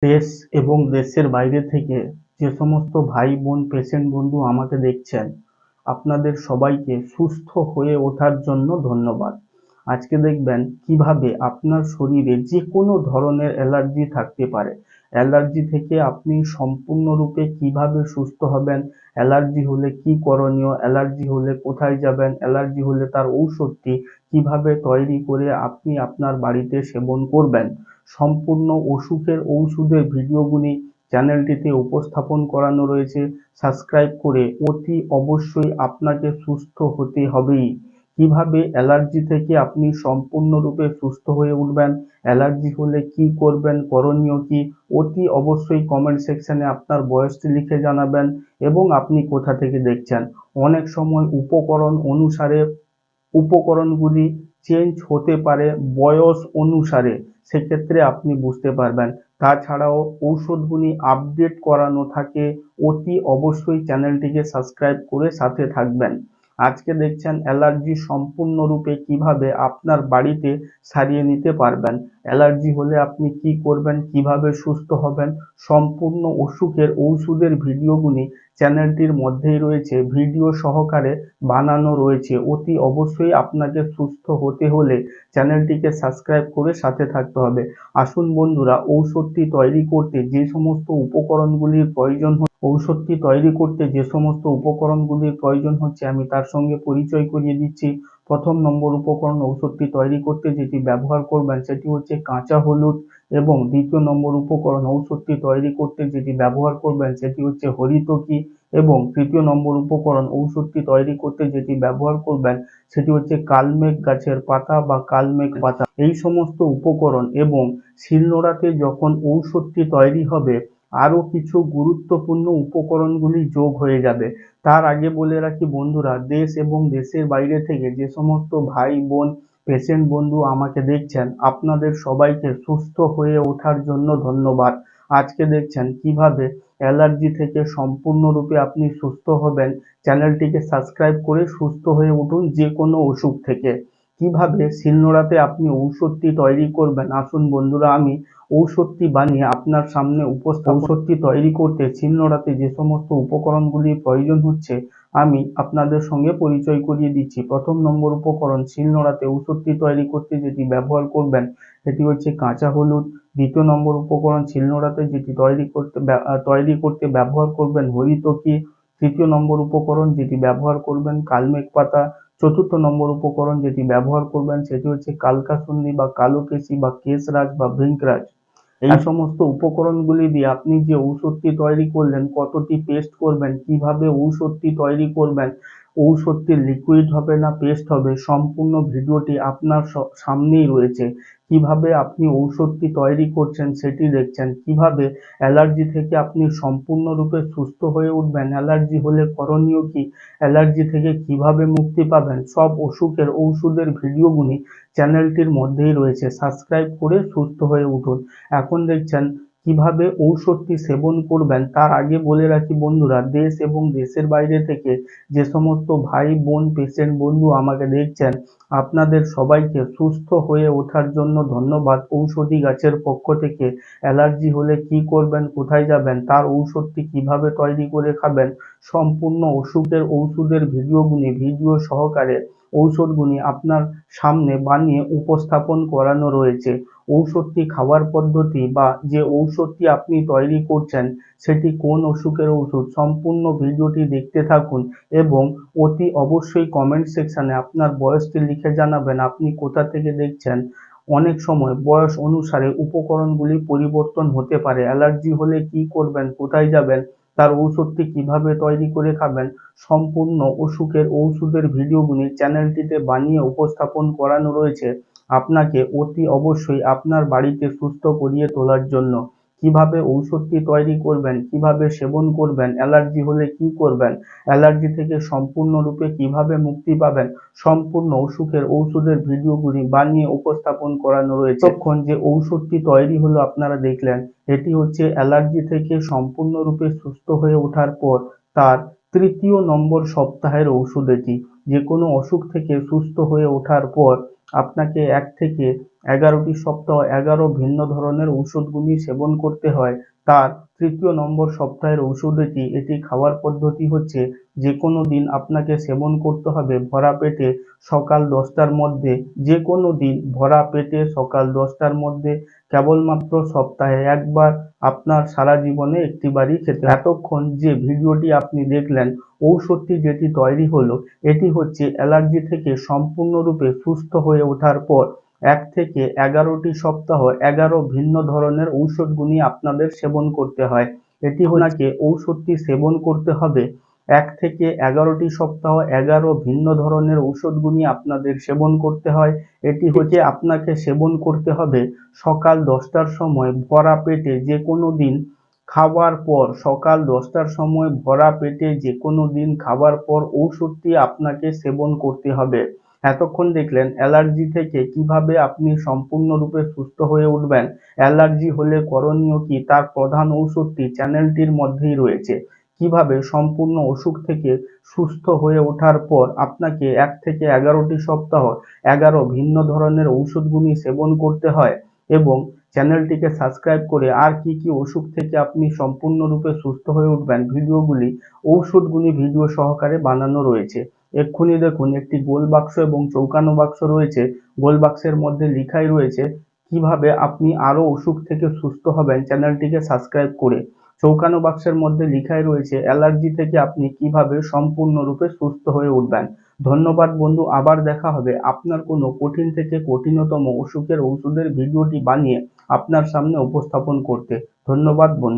দেশ এবং দেশের বাইরে থেকে যে সমস্ত ভাই বোন পেশেন্ট বন্ধু আমাকে দেখছেন, আপনাদের সবাইকে সুস্থ হয়ে ওঠার জন্য ধন্যবাদ। আজকে দেখবেন কিভাবে আপনার শরীরে যে কোনো ধরনের অ্যালার্জি থাকতে পারে, অ্যালার্জি থেকে আপনি সম্পূর্ণরূপে কিভাবে সুস্থ হবেন, অ্যালার্জি হলে কি করণীয়, অ্যালার্জি হলে কোথায় যাবেন, অ্যালার্জি হলে তার ঔষধটি কিভাবে তৈরি করে আপনি আপনার বাড়িতে সেবন করবেন, সম্পূর্ণ অসুখের ঔষধের ভিডিওগুলি চ্যানেলটিতে উপস্থাপন করানো রয়েছে। সাবস্ক্রাইব করে অতি অবশ্যই আপনাকে সুস্থ হতে হবেই। কিভাবে অ্যালার্জি থেকে আপনি সম্পূর্ণরূপে সুস্থ হয়ে উঠবেন, অ্যালার্জি হলে কি করবেন, করণীয় কি, অতি অবশ্যই কমেন্ট সেকশনে আপনার বয়সটি লিখে জানাবেন এবং আপনি কোথা থেকে দেখছেন। অনেক সময় উপকরণ অনুসারে উপকরণগুলি চেঞ্জ হতে পারে বয়স অনুসারে, সেক্ষেত্রে আপনি বুঝতে পারবেন। তাছাড়াও ঔষধগুলি আপডেট করানো থাকে, অতি অবশ্যই চ্যানেলটিকে সাবস্ক্রাইব করে সাথে থাকবেন। আজকে দেখছেন অ্যালার্জি সম্পূর্ণরূপে কিভাবে আপনার বাড়িতে সারিয়ে নিতে পারবেন, অ্যালার্জি হলে আপনি কি করবেন, কিভাবে সুস্থ হবেন, সম্পূর্ণ অসুখের ঔষধের ভিডিওগুলি চ্যানেলটির মধ্যেই রয়েছে, ভিডিও সহকারে বানানো রয়েছে। অতি অবশ্যই আপনাকে সুস্থ হতে হলে চ্যানেলটিকে সাবস্ক্রাইব করে সাথে থাকতে হবে। আসুন বন্ধুরা, ঔষধটি তৈরি করতে যে সমস্ত উপকরণগুলির প্রয়োজন ঔষধটি তৈরি করতে যে সমস্ত উপকরণগুলির প্রয়োজন হচ্ছে আমি তার সঙ্গে পরিচয় করিয়ে দিচ্ছি। প্রথম নম্বর উপকরণ ঔষধটি তৈরি করতে যেটি ব্যবহার করবেন সেটি হচ্ছে কাঁচা হলুদ, এবং দ্বিতীয় নম্বর উপকরণ ঔষধটি তৈরি করতে যেটি ব্যবহার করবেন সেটি হচ্ছে হরিতকি, এবং তৃতীয় নম্বর উপকরণ ঔষধটি তৈরি করতে যেটি ব্যবহার করবেন সেটি হচ্ছে কালমেঘ গাছের পাতা বা কালমেঘ পাতা। এই সমস্ত উপকরণ এবং শিলনোড়াতে যখন ঔষধটি তৈরি হবে আরো কিছু গুরুত্বপূর্ণ উপকরণগুলি যোগ হয়ে যাবে। তার আগে বলে রাখি বন্ধুরা, দেশ এবং দেশের বাইরে থেকে যে সমস্ত ভাই বোন পেশেন্ট বন্ধু আমাকে দেখছেন, আপনাদের সবাইকে সুস্থ হয়ে ওঠার জন্য ধন্যবাদ। আজকে দেখছেন কিভাবে অ্যালার্জি থেকে সম্পূর্ণরূপে আপনি সুস্থ হবেন। চ্যানেলটিকে সাবস্ক্রাইব করে সুস্থ হয়ে উঠুন যে কোনো অসুখ থেকে। কিভাবে শিলনোড়াতে আপনি ঔষধটি তৈরি করবেন, আসুন বন্ধুরা আমি ঔষধটি বানিয়ে আপনার সামনে ঔষধটি তৈরি করতে শিলনোড়াতে যে সমস্ত উপকরণগুলির প্রয়োজন হচ্ছে আমি আপনাদের সঙ্গে পরিচয় করিয়ে দিচ্ছি। প্রথম নম্বর উপকরণ, শিলনোড়াতে ঔষধটি তৈরি করতে যেটি ব্যবহার করবেন সেটি হচ্ছে কাঁচা হলুদ। দ্বিতীয় নম্বর উপকরণ, শিলনোড়াতে যেটি তৈরি করতে ব্যবহার করবেন হরিতকি। তৃতীয় নম্বর উপকরণ যেটি ব্যবহার করবেন কালমেঘ পাতা। চতুর্থ নম্বর উপকরণ যেটি ব্যবহার করবেন সেটি হচ্ছে কালকাসুন্দি বা কালোকেশি বা কেশরাজ বা ভৃঙ্গরাজ। এই সমস্ত উপকরণগুলি দিয়ে আপনি যে ঔষধটি তৈরি করলেন, কতটি পেস্ট করবেন, কিভাবে ঔষধটি তৈরি করবেন, ঔষধটি লিকুইড হবে না পেস্ট হবে, সম্পূর্ণ ভিডিওটি আপনার সামনেই রয়েছে। কিভাবে আপনি ঔষধটি তৈরি করছেন সেটি দেখছেন, কিভাবে অ্যালার্জি থেকে আপনি সম্পূর্ণরূপে সুস্থ হয়ে উঠবেন, অ্যালার্জি হলে করণীয় কি, অ্যালার্জি থেকে কিভাবে মুক্তি পাবেন, সব অসুখের ঔষধের ভিডিওগুলি চ্যানেলটির মধ্যেই রয়েছে। সাবস্ক্রাইব করে সুস্থ হয়ে উঠুন। এখন দেখছেন কিভাবে ঔষধটি সেবন করবেন। তার আগে বলে রাখি বন্ধুরা, দেশ এবং দেশের বাইরে থেকে যে সমস্ত ভাই বোন পেশেন্ট বন্ধু আমাকে দেখছেন, আপনাদের সবাইকে সুস্থ হয়ে ওঠার জন্য ধন্যবাদ। ঔষধি গাছের পক্ষ থেকে অ্যালার্জি হলে কি করবেন, কোথায় যাবেন, তার ঔষধটি কিভাবে তৈরি করে খাবেন, সম্পূর্ণ অসুখের ঔষধের ভিডিও সহকারে ঔষধগুলি আপনার সামনে বানিয়ে উপস্থাপন করানো রয়েছে। ঔষধটি খাওয়ার পদ্ধতি বা যে ঔষধটি আপনি তৈরি করছেন সেটি কোন অসুখের ওষুধ, সম্পূর্ণ ভিডিওটি দেখতে থাকুন এবং অতি অবশ্যই কমেন্ট সেকশনে আপনার বয়সটি লিখে জানাবেন আপনি কোথা থেকে দেখছেন। অনেক সময় বয়স অনুসারে উপকরণগুলি পরিবর্তন হতে পারে। অ্যালার্জি হলে কি করবেন, কোথায় যাবেন, তার ঔষধটি কিভাবে তৈরি করে খাবেন, সম্পূর্ণ অসুখের ঔষধের ভিডিওগুলি চ্যানেলটিতে বানিয়ে উপস্থাপন করানো রয়েছে আপনাকে অতি অবশ্যই আপনার বাড়িতে সুস্থ করিয়ে তোলার জন্য। কিভাবে ঔষধটি তৈরি করবেন, কিভাবে সেবন করবেন, অ্যালার্জি হলে কি করবেন, অ্যালার্জি থেকে সম্পূর্ণরূপে কিভাবে মুক্তি পাবেন, সম্পূর্ণ অসুখের ঔষধের ভিডিওগুলি বানিয়ে উপস্থাপন করানো রয়েছে। তখন যে ঔষধটি তৈরি হলো আপনারা দেখলেন, এটি হচ্ছে অ্যালার্জি থেকে সম্পূর্ণরূপে সুস্থ হয়ে ওঠার পর তার তৃতীয় নম্বর সপ্তাহের ঔষধ এটি। যে কোনো অসুখ থেকে সুস্থ হয়ে ওঠার পর আপনাকে 1 থেকে 11টি সপ্তাহ 11 ভিন্ন ধরনের ঔষধগুলি সেবন করতে হয়। তার তৃতীয় নম্বর সপ্তাহের ঔষধ এটি খাওয়ার পদ্ধতি হচ্ছে যে কোনো দিন আপনাকে সেবন করতে হবে ভরা পেটে সকাল 10টার মধ্যে, যে কোনো দিন ভরা পেটে সকাল 10টার মধ্যে, কেবলমাত্র সপ্তাহে একবার, আপনার সারা জীবনে একটিবারই খেতে হবে। এতক্ষণ যে ভিডিওটি আপনি দেখলেন, ঔষধটি যেটি তৈরি হলো এটি হচ্ছে অ্যালার্জি থেকে সম্পূর্ণরূপে সুস্থ হয়ে ওঠার পর 1 থেকে 11টি সপ্তাহ 11 ভিন্ন ধরনের ঔষধগুলি আপনাদের সেবন করতে হয়। এটি আপনাকে ঔষধটি সেবন করতে হবে 1 থেকে 11টি সপ্তাহ 11 ভিন্ন ধরনের ঔষধগুলি আপনাদের সেবন করতে হয়। এটি হচ্ছে আপনাকে সেবন করতে হবে সকাল 10টার সময় ভরা পেটে যে কোনো দিন খাওয়ার পর, সকাল 10টার সময় ভরা পেটে যে কোনো দিন খাওয়ার পর ঔষধটি আপনাকে সেবন করতে হবে। এতক্ষণ দেখলেন অ্যালার্জি থেকে কিভাবে আপনি সম্পূর্ণরূপে সুস্থ হয়ে উঠবেন। অ্যালার্জি হলে করণীয় কি তার প্রধান ঔষধটি চ্যানেলটির মধ্যেই রয়েছে। কিভাবে সম্পূর্ণ অসুখ থেকে সুস্থ হয়ে ওঠার পর আপনাকে 1 থেকে 11টি সপ্তাহ 11 ভিন্ন ধরনের ঔষধগুলি সেবন করতে হয়, এবং চ্যানেলটিকে সাবস্ক্রাইব করে আর কি কি অসুখ থেকে আপনি সম্পূর্ণরূপে সুস্থ হয়ে উঠবেন ভিডিওগুলি, ঔষধগুলি ভিডিও সহকারে বানানো রয়েছে। এক্ষুনি দেখুন একটি গোল বাক্স এবং চৌকানো বাক্স রয়েছে। গোল বাক্সের মধ্যে লেখাই রয়েছে কিভাবে আপনি আরো অসুখ থেকে সুস্থ হবেন চ্যানেলটিকে সাবস্ক্রাইব করে। চৌকানো বাক্সের মধ্যে লেখাই রয়েছে অ্যালার্জি থেকে আপনি কিভাবে সম্পূর্ণরূপে সুস্থ হয়ে উঠবেন। ধন্যবাদ বন্ধু, আবার দেখা হবে আপনার কোনো কঠিন থেকে কঠিনতম অসুখের ঔষধের ভিডিওটি বানিয়ে আপনার সামনে উপস্থাপন করতে। ধন্যবাদ বন্ধু।